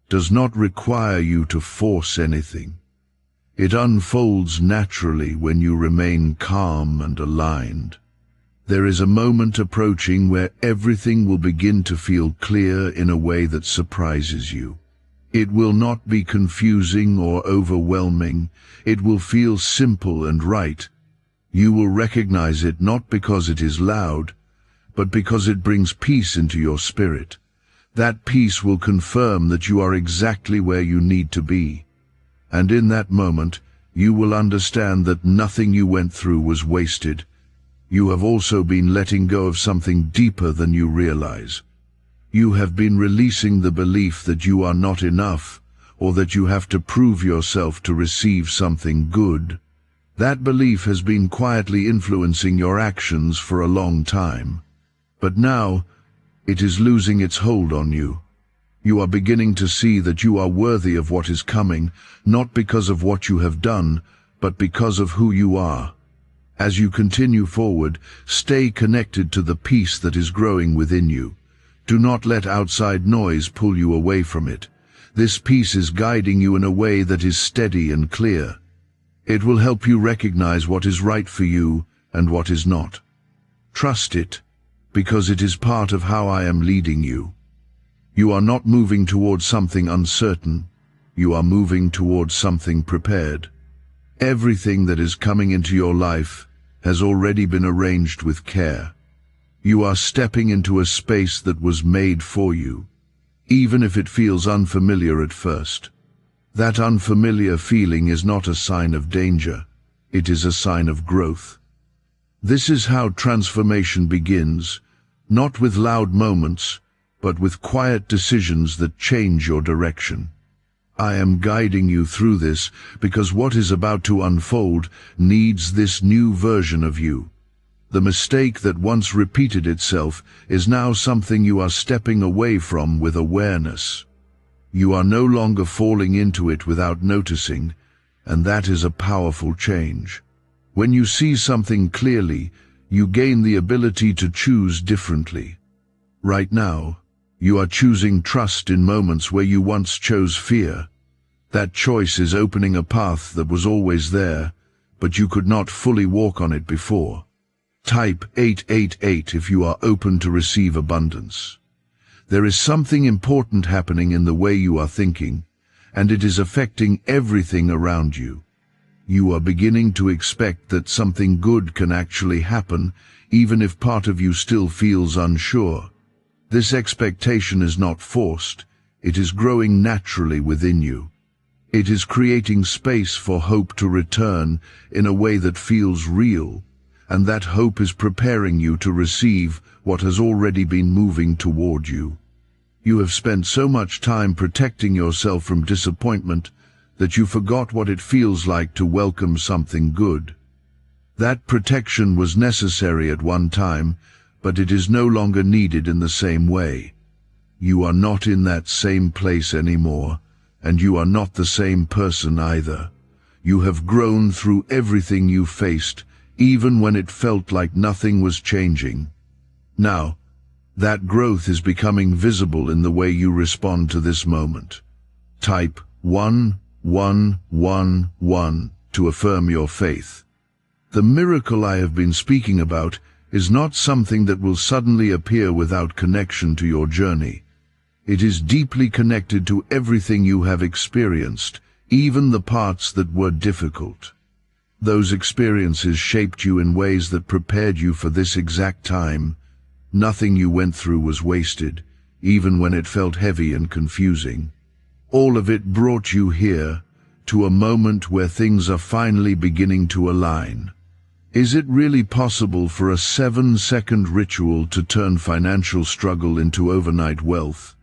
does not require you to force anything. It unfolds naturally when you remain calm and aligned. There is a moment approaching where everything will begin to feel clear in a way that surprises you. It will not be confusing or overwhelming. It will feel simple and right. You will recognize it not because it is loud, but because it brings peace into your spirit. That peace will confirm that you are exactly where you need to be. And in that moment, you will understand that nothing you went through was wasted. You have also been letting go of something deeper than you realize. You have been releasing the belief that you are not enough, or that you have to prove yourself to receive something good. That belief has been quietly influencing your actions for a long time. But now, it is losing its hold on you. You are beginning to see that you are worthy of what is coming, not because of what you have done, but because of who you are. As you continue forward, stay connected to the peace that is growing within you. Do not let outside noise pull you away from it. This peace is guiding you in a way that is steady and clear. It will help you recognize what is right for you and what is not. Trust it, because it is part of how I am leading you. You are not moving towards something uncertain. You are moving towards something prepared. Everything that is coming into your life has already been arranged with care. You are stepping into a space that was made for you, even if it feels unfamiliar at first. That unfamiliar feeling is not a sign of danger. It is a sign of growth. This is how transformation begins, not with loud moments, but with quiet decisions that change your direction. I am guiding you through this because what is about to unfold needs this new version of you. The mistake that once repeated itself is now something you are stepping away from with awareness. You are no longer falling into it without noticing, and that is a powerful change. When you see something clearly, you gain the ability to choose differently. Right now, you are choosing trust in moments where you once chose fear. That choice is opening a path that was always there, but you could not fully walk on it before. Type 888 if you are open to receive abundance. There is something important happening in the way you are thinking, and it is affecting everything around you. You are beginning to expect that something good can actually happen, even if part of you still feels unsure. This expectation is not forced. It is growing naturally within you. It is creating space for hope to return in a way that feels real, and that hope is preparing you to receive what has already been moving toward you. You have spent so much time protecting yourself from disappointment that you forgot what it feels like to welcome something good. That protection was necessary at one time, but it is no longer needed in the same way. You are not in that same place anymore, and you are not the same person either. You have grown through everything you faced, even when it felt like nothing was changing. Now, that growth is becoming visible in the way you respond to this moment. Type 1111 to affirm your faith. The miracle I have been speaking about is not something that will suddenly appear without connection to your journey. It is deeply connected to everything you have experienced, even the parts that were difficult. Those experiences shaped you in ways that prepared you for this exact time. Nothing you went through was wasted, even when it felt heavy and confusing. All of it brought you here, to a moment where things are finally beginning to align. Is it really possible for a 7-second ritual to turn financial struggle into overnight wealth?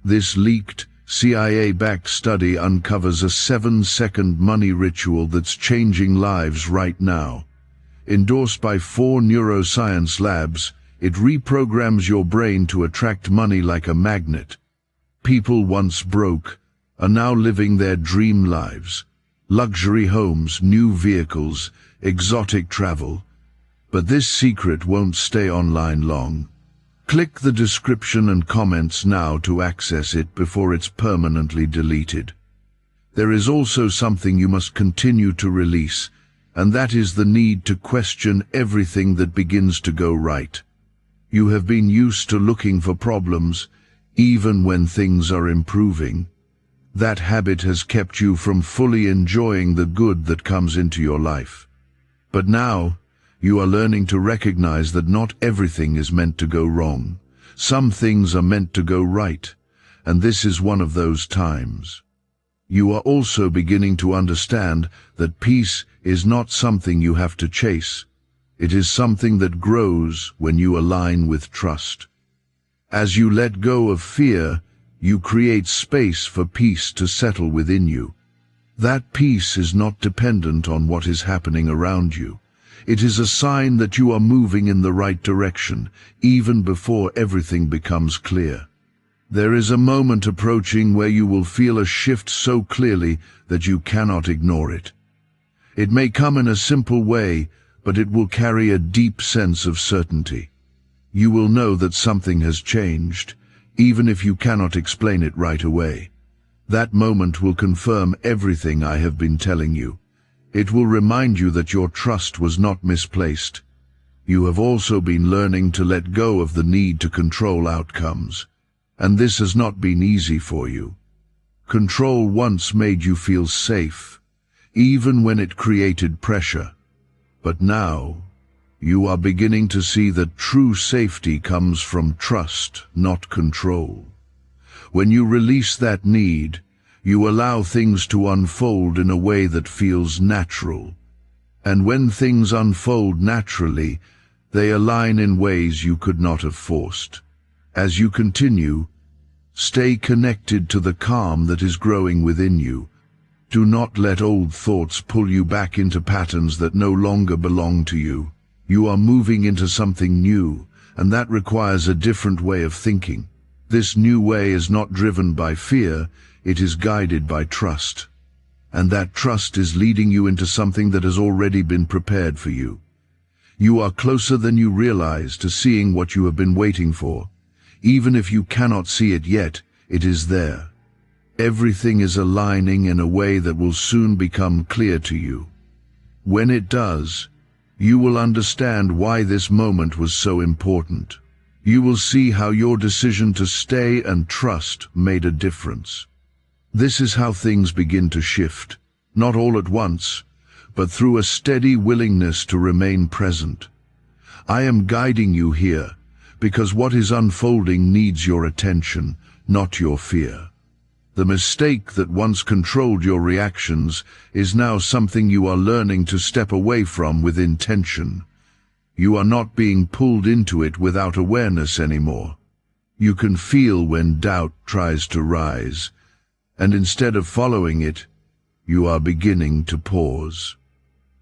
This leaked, CIA-backed study uncovers a 7-second money ritual that's changing lives right now. Endorsed by 4 neuroscience labs, it reprograms your brain to attract money like a magnet. People once broke are now living their dream lives. Luxury homes, new vehicles, exotic travel. But this secret won't stay online long. Click the description and comments now to access it before it's permanently deleted. There is also something you must continue to release, and that is the need to question everything that begins to go right. You have been used to looking for problems, even when things are improving. That habit has kept you from fully enjoying the good that comes into your life. But now, you are learning to recognize that not everything is meant to go wrong. Some things are meant to go right, and this is one of those times. You are also beginning to understand that peace is not something you have to chase. It is something that grows when you align with trust. As you let go of fear, you create space for peace to settle within you. That peace is not dependent on what is happening around you. It is a sign that you are moving in the right direction, even before everything becomes clear. There is a moment approaching where you will feel a shift so clearly that you cannot ignore it. It may come in a simple way, but it will carry a deep sense of certainty. You will know that something has changed, even if you cannot explain it right away. That moment will confirm everything I have been telling you. It will remind you that your trust was not misplaced. You have also been learning to let go of the need to control outcomes, and this has not been easy for you. Control once made you feel safe, even when it created pressure. But now, you are beginning to see that true safety comes from trust, not control. When you release that need, you allow things to unfold in a way that feels natural. And when things unfold naturally, they align in ways you could not have forced. As you continue, stay connected to the calm that is growing within you. Do not let old thoughts pull you back into patterns that no longer belong to you. You are moving into something new, and that requires a different way of thinking. This new way is not driven by fear, it is guided by trust. And that trust is leading you into something that has already been prepared for you. You are closer than you realize to seeing what you have been waiting for. Even if you cannot see it yet, it is there. Everything is aligning in a way that will soon become clear to you. When it does, you will understand why this moment was so important. You will see how your decision to stay and trust made a difference. This is how things begin to shift, not all at once, but through a steady willingness to remain present. I am guiding you here because what is unfolding needs your attention, not your fear. The mistake that once controlled your reactions is now something you are learning to step away from with intention. You are not being pulled into it without awareness anymore. You can feel when doubt tries to rise, and instead of following it, you are beginning to pause.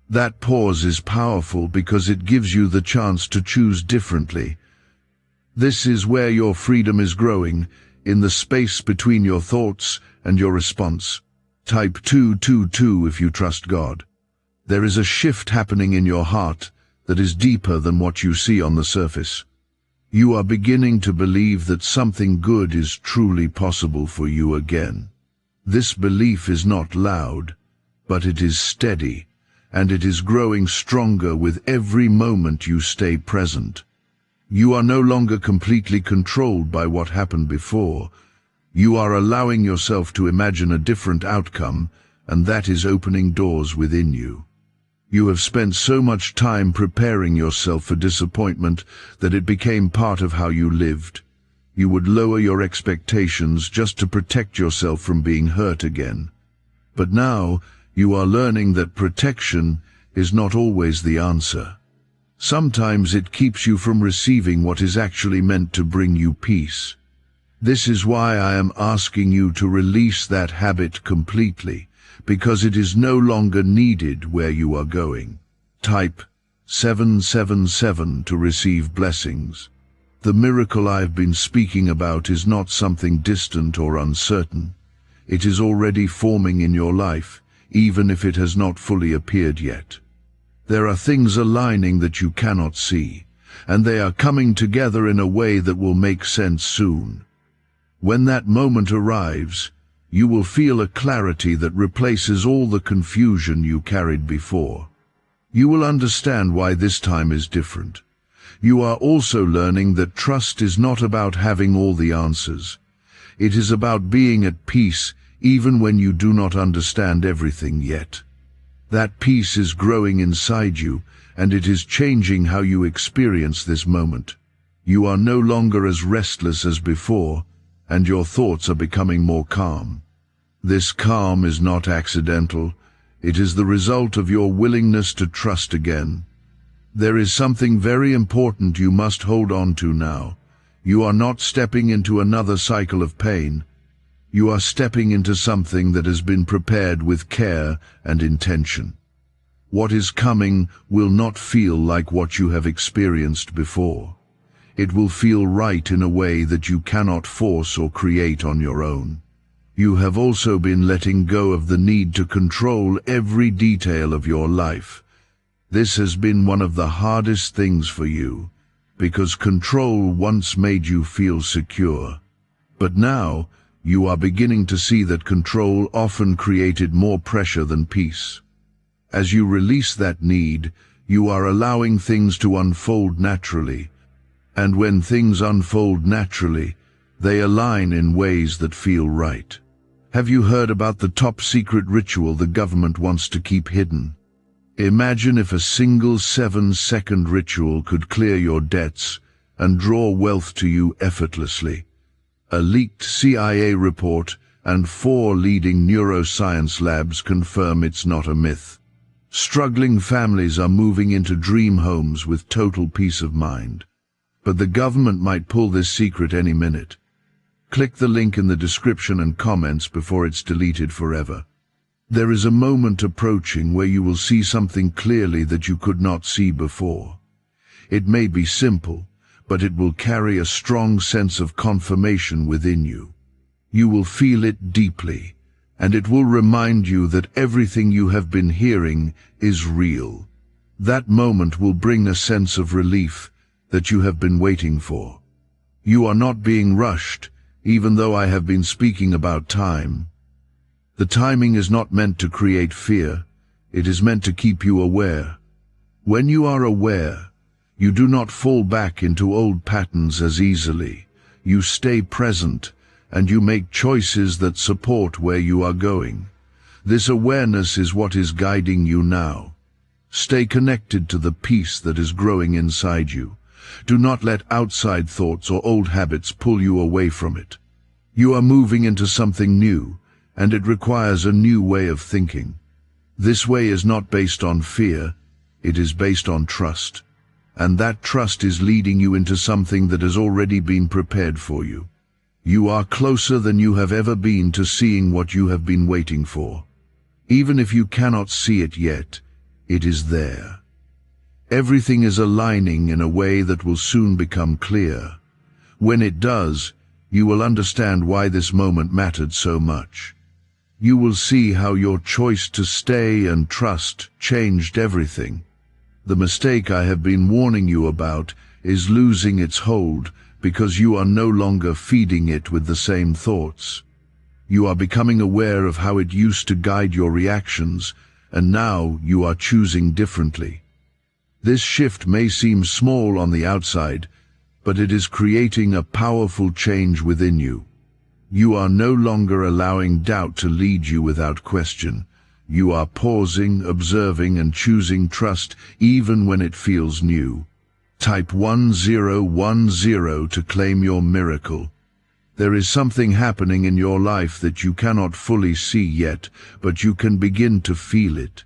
That pause is powerful because it gives you the chance to choose differently. This is where your freedom is growing, in the space between your thoughts and your response. Type 222 if you trust God. There is a shift happening in your heart that is deeper than what you see on the surface. You are beginning to believe that something good is truly possible for you again. This belief is not loud, but it is steady, and it is growing stronger with every moment you stay present. You are no longer completely controlled by what happened before. You are allowing yourself to imagine a different outcome, and that is opening doors within you. You have spent so much time preparing yourself for disappointment that it became part of how you lived. You would lower your expectations just to protect yourself from being hurt again. But now, you are learning that protection is not always the answer. Sometimes it keeps you from receiving what is actually meant to bring you peace. This is why I am asking you to release that habit completely, because it is no longer needed where you are going. Type 777 to receive blessings. The miracle I've been speaking about is not something distant or uncertain. It is already forming in your life, even if it has not fully appeared yet. There are things aligning that you cannot see, and they are coming together in a way that will make sense soon. When that moment arrives, you will feel a clarity that replaces all the confusion you carried before. You will understand why this time is different. You are also learning that trust is not about having all the answers. It is about being at peace even when you do not understand everything yet. That peace is growing inside you, and it is changing how you experience this moment. You are no longer as restless as before, and your thoughts are becoming more calm. This calm is not accidental. It is the result of your willingness to trust again. There is something very important you must hold on to now. You are not stepping into another cycle of pain. You are stepping into something that has been prepared with care and intention. What is coming will not feel like what you have experienced before. It will feel right in a way that you cannot force or create on your own. You have also been letting go of the need to control every detail of your life. This has been one of the hardest things for you, because control once made you feel secure. But now, you are beginning to see that control often created more pressure than peace. As you release that need, you are allowing things to unfold naturally. And when things unfold naturally, they align in ways that feel right. Have you heard about the top secret ritual the government wants to keep hidden? Imagine if a single 7-second ritual could clear your debts and draw wealth to you effortlessly. A leaked CIA report and 4 leading neuroscience labs confirm it's not a myth. Struggling families are moving into dream homes with total peace of mind. But the government might pull this secret any minute. Click the link in the description and comments before it's deleted forever. There is a moment approaching where you will see something clearly that you could not see before. It may be simple, but it will carry a strong sense of confirmation within you. You will feel it deeply, and it will remind you that everything you have been hearing is real. That moment will bring a sense of relief that you have been waiting for. You are not being rushed, even though I have been speaking about time. The timing is not meant to create fear, it is meant to keep you aware. When you are aware, you do not fall back into old patterns as easily. You stay present, and you make choices that support where you are going. This awareness is what is guiding you now. Stay connected to the peace that is growing inside you. Do not let outside thoughts or old habits pull you away from it. You are moving into something new, and it requires a new way of thinking. This way is not based on fear, it is based on trust. And that trust is leading you into something that has already been prepared for you. You are closer than you have ever been to seeing what you have been waiting for. Even if you cannot see it yet, it is there. Everything is aligning in a way that will soon become clear. When it does, You will understand why this moment mattered so much. You will see how your choice to stay and trust changed everything. The mistake I have been warning you about is losing its hold because you are no longer feeding it with the same thoughts. You are becoming aware of how it used to guide your reactions, and now you are choosing differently. This shift may seem small on the outside, but it is creating a powerful change within you. You are no longer allowing doubt to lead you without question. You are pausing, observing, and choosing trust even when it feels new. Type 1010 to claim your miracle. There is something happening in your life that you cannot fully see yet, but you can begin to feel it.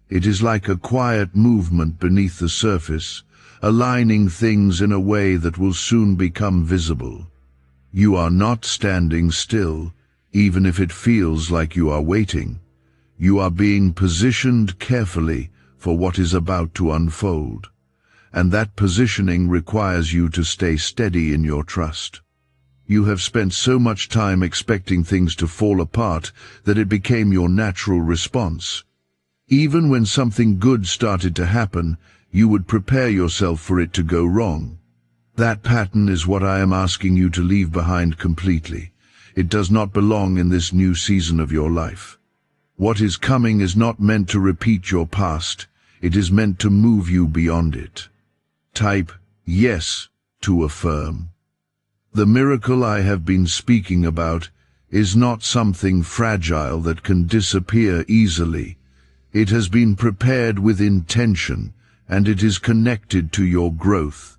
It is like a quiet movement beneath the surface, aligning things in a way that will soon become visible. You are not standing still, even if it feels like you are waiting. You are being positioned carefully for what is about to unfold, and that positioning requires you to stay steady in your trust. You have spent so much time expecting things to fall apart that it became your natural response. Even when something good started to happen, you would prepare yourself for it to go wrong. That pattern is what I am asking you to leave behind completely. It does not belong in this new season of your life. What is coming is not meant to repeat your past. It is meant to move you beyond it. Type yes to affirm. The miracle I have been speaking about is not something fragile that can disappear easily. It has been prepared with intention, and it is connected to your growth.